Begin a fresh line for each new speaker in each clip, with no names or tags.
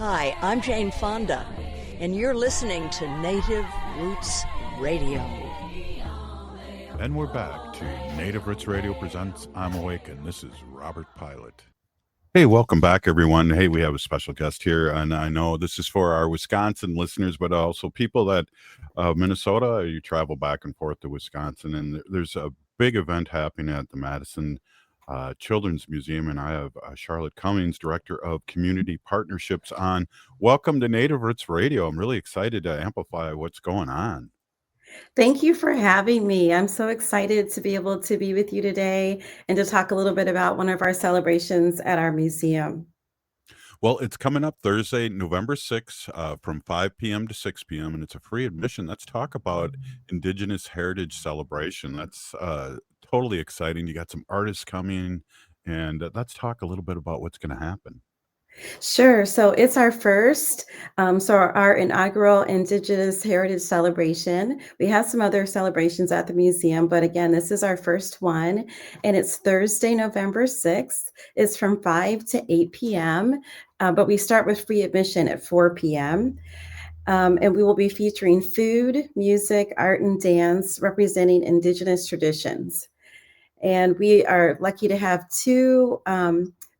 Hi, I'm Jane Fonda, and you're listening to Native Roots Radio.
And we're back to Native Roots Radio presents I'm Awake, and this is Robert Pilot. Hey, welcome back, everyone. Hey, we have a special guest here, and I know this is for our Wisconsin listeners, but also people that Minnesota, you travel back and forth to Wisconsin, and there's a big event happening at the Madison Children's Museum, and I have Charlotte Cummins, Director of Community Partnerships, on. Welcome to Native Roots Radio. I'm really excited to amplify what's going on.
Thank you for having me. I'm so excited to be able to be with you today and to talk a little bit about one of our celebrations at our museum.
Well, it's coming up Thursday, November 6th, from 5 p.m. to 6 p.m., and it's a free admission. Let's talk about Indigenous Heritage Celebration. That's totally exciting. You got some artists coming, and let's talk a little bit about what's going to happen.
Sure. So it's our first, our inaugural Indigenous Heritage Celebration. We have some other celebrations at the museum, but again, this is our first one, and it's Thursday, November 6th. It's from 5 to 8 p.m., but we start with free admission at 4 p.m. And we will be featuring food, music, art, and dance representing Indigenous traditions. And we are lucky to have two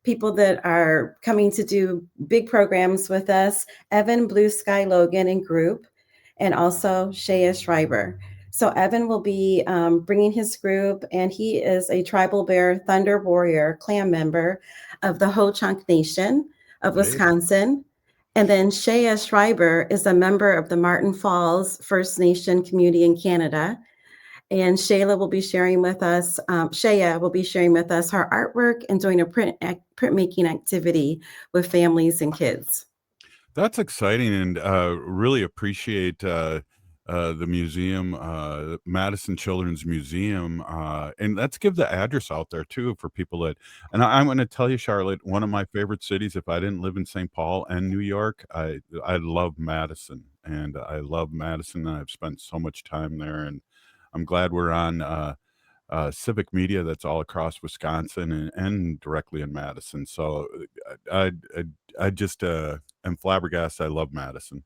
people that are coming to do big programs with us, Evan Blue Sky Logan and group, and also Shea Schreiber. So Evan will be bringing his group, and he is a Tribal Bear Thunder Warrior clan member of the Ho-Chunk Nation of Wisconsin. And then Shea Schreiber is a member of the Martin Falls First Nation community in Canada. And Shayla will be sharing with us, Shaya will be sharing with us her artwork and doing a printmaking activity with families and kids.
That's exciting, and really appreciate the museum, Madison Children's Museum. And let's give the address out there, too, for people that, and I'm going to tell you, Charlotte, one of my favorite cities, if I didn't live in St. Paul and New York, I love Madison, and I love Madison, and I've spent so much time there, and I'm glad we're on civic media that's all across Wisconsin and directly in Madison. So I just am flabbergasted. I love Madison.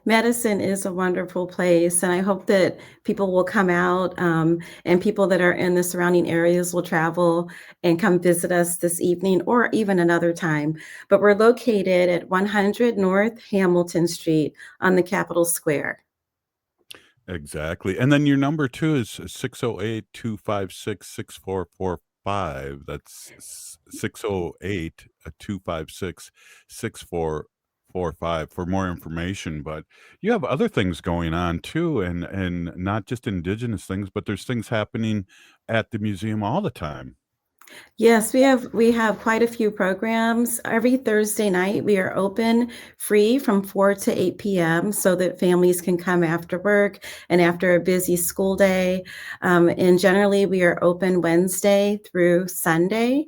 Madison is a wonderful place, and I hope that people will come out and people that are in the surrounding areas will travel and come visit us this evening or even another time. But we're located at 100 North Hamilton Street on the Capitol Square.
Exactly. And then your number too is 608-256-6445. That's 608-256-6445 for more information. But you have other things going on too, and not just Indigenous things, but there's things happening at the museum all the time.
Yes, we have quite a few programs. Every Thursday night, we are open free from 4 to 8 p.m. so that families can come after work and after a busy school day. And generally, we are open Wednesday through Sunday.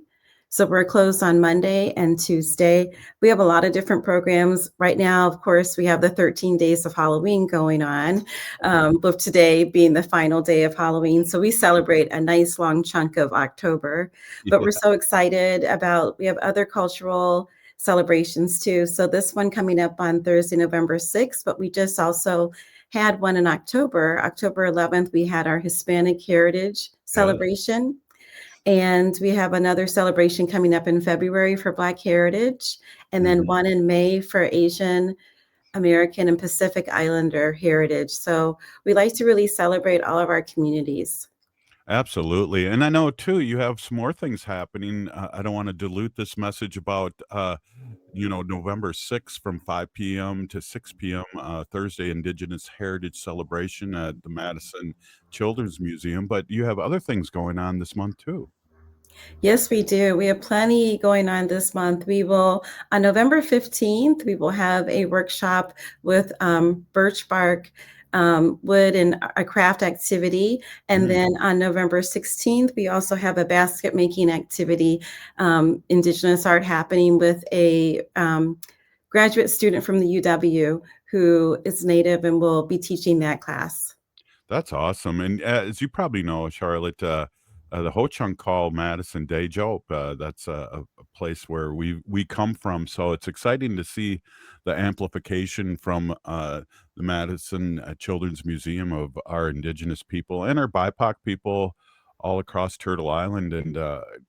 So we're closed on Monday and Tuesday. We have a lot of different programs. Right now, of course, we have the 13 days of Halloween going on, with today being the final day of Halloween. So we celebrate a nice long chunk of October. But we're so excited we have other cultural celebrations too. So this one coming up on Thursday, November 6th, but we just also had one in October 11th, we had our Hispanic Heritage Celebration. And we have another celebration coming up in February for Black Heritage, and then one in May for Asian American and Pacific Islander heritage. So we like to really celebrate all of our communities.
Absolutely. And I know too, you have some more things happening. I don't want to dilute this message about, November 6th from 5 p.m. to 6 p.m. Thursday Indigenous Heritage Celebration at the Madison Children's Museum. But you have other things going on this month too.
Yes, we do. We have plenty going on this month. We will, on November 15th, we will have a workshop with birch bark wood and a craft activity. And then on November 16th, we also have a basket making activity, Indigenous art happening with a graduate student from the UW who is Native and will be teaching that class.
That's awesome. And as you probably know, Charlotte, the Ho-Chunk call Madison Day Joke. That's a place where we come from. So it's exciting to see the amplification from the Madison Children's Museum of our Indigenous people and our BIPOC people all across Turtle Island, and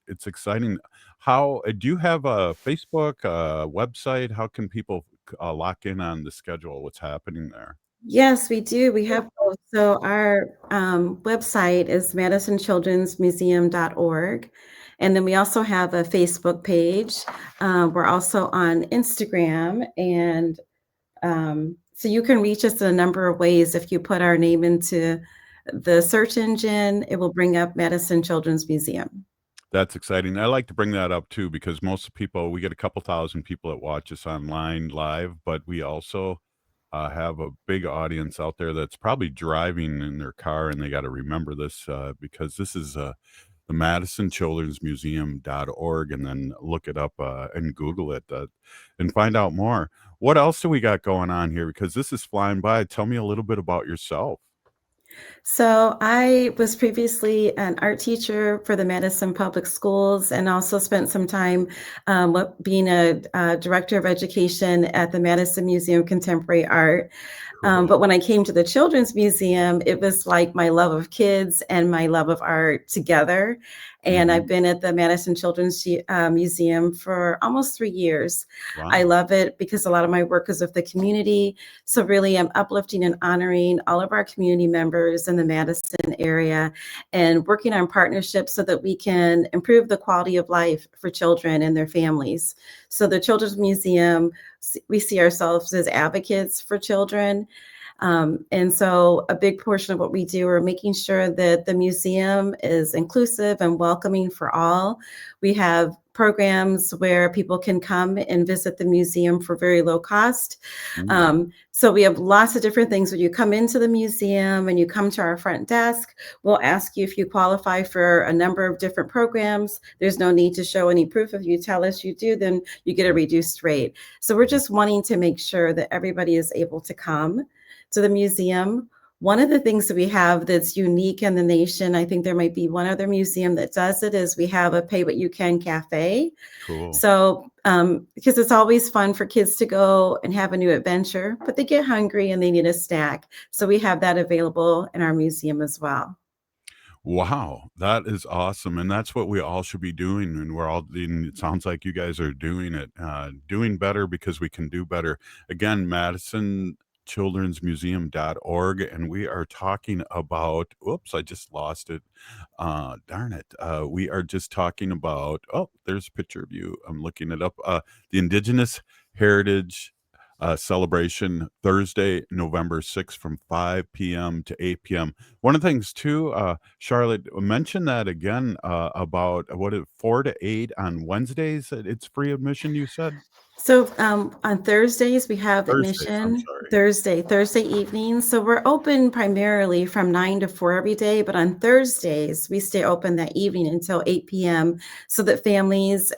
it's exciting. How do you have a Facebook website? How can people lock in on the schedule? What's happening there?
Yes, we do. We have both. So our website is madisonchildrensmuseum.org. And then we also have a Facebook page. We're also on Instagram. And so you can reach us in a number of ways. If you put our name into the search engine, it will bring up Madison Children's Museum.
That's exciting. I like to bring that up too because most people, we get a couple thousand people that watch us online live, but we also have a big audience out there that's probably driving in their car, and they got to remember this because this is the Madison Children's Museum.org, and then look it up and Google it and find out more. What else do we got going on here? Because this is flying by. Tell me a little bit about yourself.
So I was previously an art teacher for the Madison Public Schools and also spent some time being a director of education at the Madison Museum of Contemporary Art.
Cool.
But when I came to the Children's Museum, it was like my love of kids and my love of art together. And I've been at the Madison Children's Museum for almost 3 years.
Wow.
I love it because a lot of my work is with the community. So really, I'm uplifting and honoring all of our community members in the Madison area and working on partnerships so that we can improve the quality of life for children and their families. So the Children's Museum, we see ourselves as advocates for children. And so a big portion of what we do are making sure that the museum is inclusive and welcoming for all. We have programs where people can come and visit the museum for very low cost. So we have lots of different things. When you come into the museum and you come to our front desk, we'll ask you if you qualify for a number of different programs. There's no need to show any proof. If you tell us you do, then you get a reduced rate. So we're just wanting to make sure that everybody is able to come to the museum. One of the things that we have that's unique in the nation, I think there might be one other museum that does it, is we have a Pay What You Can cafe.
Cool.
So because it's always fun for kids to go and have a new adventure, but they get hungry and they need a snack. So we have that available in our museum as well.
Wow, that is awesome, and that's what we all should be doing, and it sounds like you guys are doing it, doing better because we can do better. Again, MadisonChildren'sMuseum.org, and we are talking about, oops, I just lost it. Darn it. We are just talking about, oh, there's a picture of you. I'm looking it up. The Indigenous Heritage celebration Thursday, November 6th from 5 p.m. to 8 p.m. One of the things too, Charlotte, mention that again about 4 to 8 on Wednesdays. It's free admission, you said?
So on Thursdays, we have
Thursdays, I'm
admission
sorry.
Thursday evenings. So we're open primarily from 9 to 4 every day, but on Thursdays, we stay open that evening until 8 p.m. so that families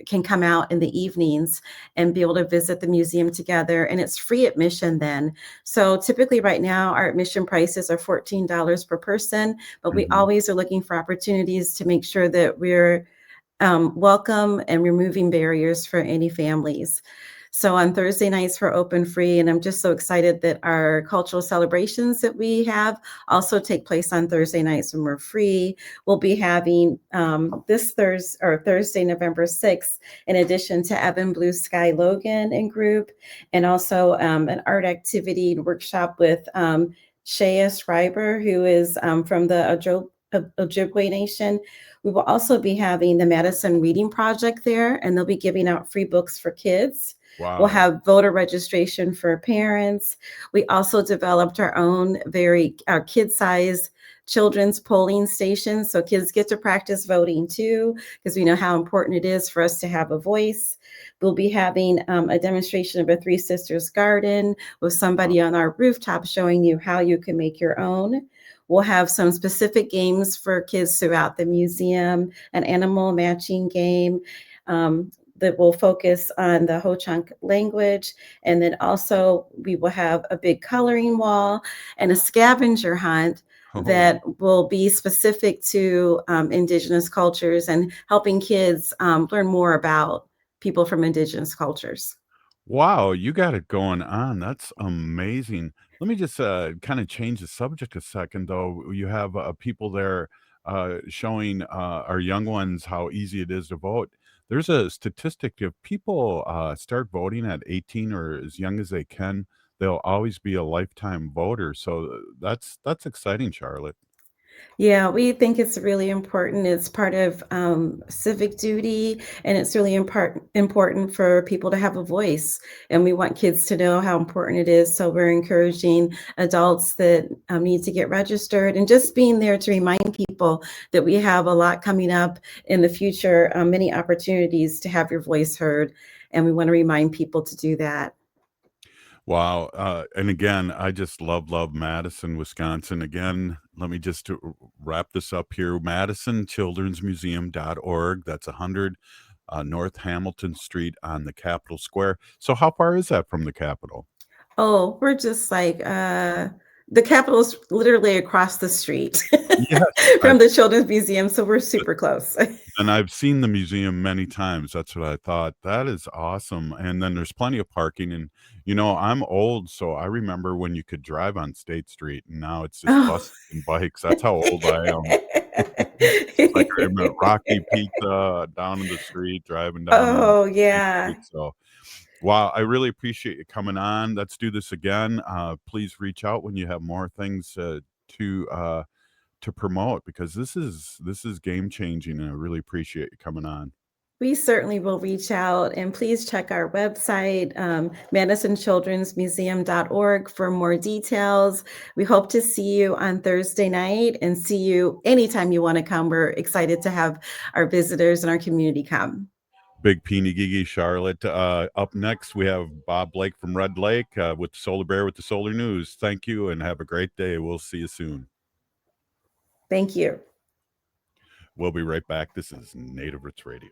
can come out in the evenings and be able to visit the museum together. And it's free admission then. So typically right now, our admission prices are $14 per person, but we always are looking for opportunities to make sure that we're welcome and removing barriers for any families. So on Thursday nights, we're open free, and I'm just so excited that our cultural celebrations that we have also take place on Thursday nights when we're free. We'll be having this Thursday, November 6th, in addition to Evan Blue Sky Logan and group, and also an art activity and workshop with Shea Schreiber, who is from the Ojibwe Nation. We will also be having the Madison Reading Project there, and they'll be giving out free books for kids.
Wow.
We'll have voter registration for parents. We also developed our own our kid-sized children's polling station, so kids get to practice voting too, because we know how important it is for us to have a voice. We'll be having a demonstration of a Three Sisters garden with somebody on our rooftop showing you how you can make your own. We'll have some specific games for kids throughout the museum, an animal matching game that will focus on the Ho-Chunk language. And then also we will have a big coloring wall and a scavenger hunt
Oh,
that will be specific to Indigenous cultures and helping kids learn more about people from Indigenous cultures.
wow, you got it going on. That's amazing. Let me just kind of change the subject a second, though. You have people there showing our young ones how easy it is to vote. There's a statistic: if people start voting at 18 or as young as they can, they'll always be a lifetime voter. So that's exciting, Charlotte.
Yeah, we think it's really important. It's part of civic duty, and it's really important for people to have a voice. And we want kids to know how important it is. So we're encouraging adults that need to get registered and just being there to remind people that we have a lot coming up in the future, many opportunities to have your voice heard. And we want to remind people to do that.
Wow. And again, I just love Madison, Wisconsin. Again, let me just wrap this up here. MadisonChildren'sMuseum.org. That's 100 North Hamilton Street on the Capitol Square. So, how far is that from the Capitol?
Oh, we're just like the Capitol's literally across the street
Yes.
from the Children's Museum, so we're super close.
And I've seen the museum many times. That's what I thought. That is awesome. And then there's plenty of parking. And, I'm old, so I remember when you could drive on State Street, and now it's just
Oh.
buses and bikes. That's how old I am. It's like I remember Rocky Pizza down in the street, driving down on
Oh,
State
yeah.
Street. So, wow, I really appreciate you coming on. Let's do this again. Please reach out when you have more things to promote, because this is game changing, and I really appreciate you coming on.
We certainly will reach out, and please check our website, MadisonChildren'sMuseum.org, for more details. We hope to see you on Thursday night and see you anytime you want to come. We're excited to have our visitors and our community come.
Big Peony Gigi, Charlotte. Up next, we have Bob Blake from Red Lake with Solar Bear with the Solar News. Thank you and have a great day. We'll see you soon.
Thank you.
We'll be right back. This is Native Roots Radio.